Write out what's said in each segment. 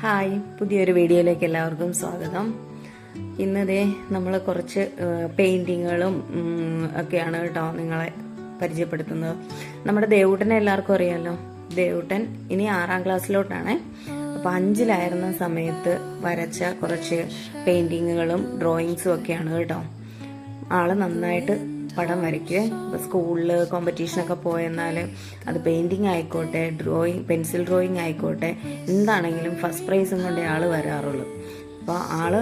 Hi, പുതിയൊരു വീഡിയോയിലേക്ക് എല്ലാവർക്കും സ്വാഗതം. ഇന്നതേ നമ്മൾ കുറച്ച് പെയിന്റിങ്ങുകളും ഒക്കെയാണ് കേട്ടോ നിങ്ങളെ പരിചയപ്പെടുത്തുന്നത്. നമ്മുടെ ദേവൂട്ടനെ എല്ലാവർക്കും അറിയാമല്ലോ. ദേവൂട്ടൻ ഇനി 6ാം ക്ലാസ്സിലോട്ടാണ്. അപ്പോൾ 5ലായിരുന്ന സമയത്ത് വരച്ച കുറച്ച് പെയിന്റിങ്ങുകളും ഡ്രോയിങ്സും ഒക്കെയാണ് കേട്ടോ. ആള് നന്നായിട്ട് പടം വരയ്ക്കുക. ഇപ്പോൾ സ്കൂളിൽ കോമ്പറ്റീഷനൊക്കെ പോയെന്നാൽ അത് പെയിൻറ്റിങ് ആയിക്കോട്ടെ, പെൻസിൽ ഡ്രോയിങ് ആയിക്കോട്ടെ, എന്താണെങ്കിലും ഫസ്റ്റ് പ്രൈസും കൊണ്ടേ ആൾ വരാറുള്ളൂ. അപ്പോൾ ആൾ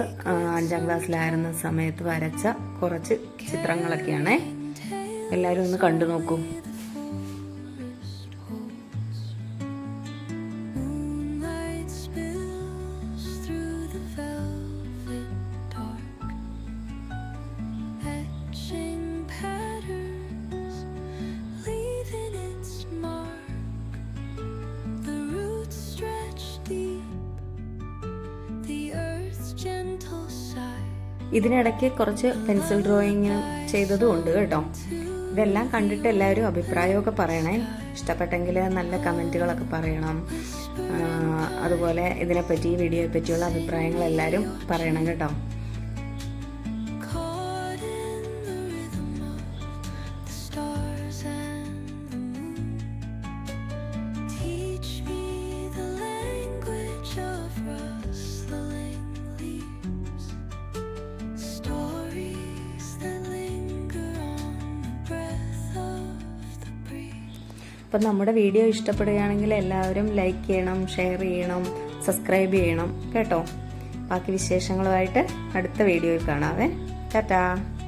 5ാം ക്ലാസ്സിലായിരുന്ന സമയത്ത് വരച്ച കുറച്ച് ചിത്രങ്ങളൊക്കെയാണേ. എല്ലാവരും ഒന്ന് കണ്ടു നോക്കൂ. ഇതിനിടയ്ക്ക് കുറച്ച് പെൻസിൽ ഡ്രോയിങ് ചെയ്തതും ഉണ്ട് കേട്ടോ. ഇതെല്ലാം കണ്ടിട്ട് എല്ലാവരും അഭിപ്രായമൊക്കെ പറയണേ. ഇഷ്ടപ്പെട്ടെങ്കിൽ നല്ല കമൻറ്റുകളൊക്കെ പറയണം. അതുപോലെ ഇതിനെപ്പറ്റി, വീഡിയോയെ പറ്റിയുള്ള അഭിപ്രായങ്ങൾ എല്ലാവരും പറയണം കേട്ടോ. അപ്പം നമ്മുടെ വീഡിയോ ഇഷ്ടപ്പെടുകയാണെങ്കിൽ എല്ലാവരും ലൈക്ക് ചെയ്യണം, ഷെയർ ചെയ്യണം, സബ്സ്ക്രൈബ് ചെയ്യണം കേട്ടോ. ബാക്കി വിശേഷങ്ങളുമായിട്ട് അടുത്ത വീഡിയോയിൽ കാണാവേ. ടാറ്റാ.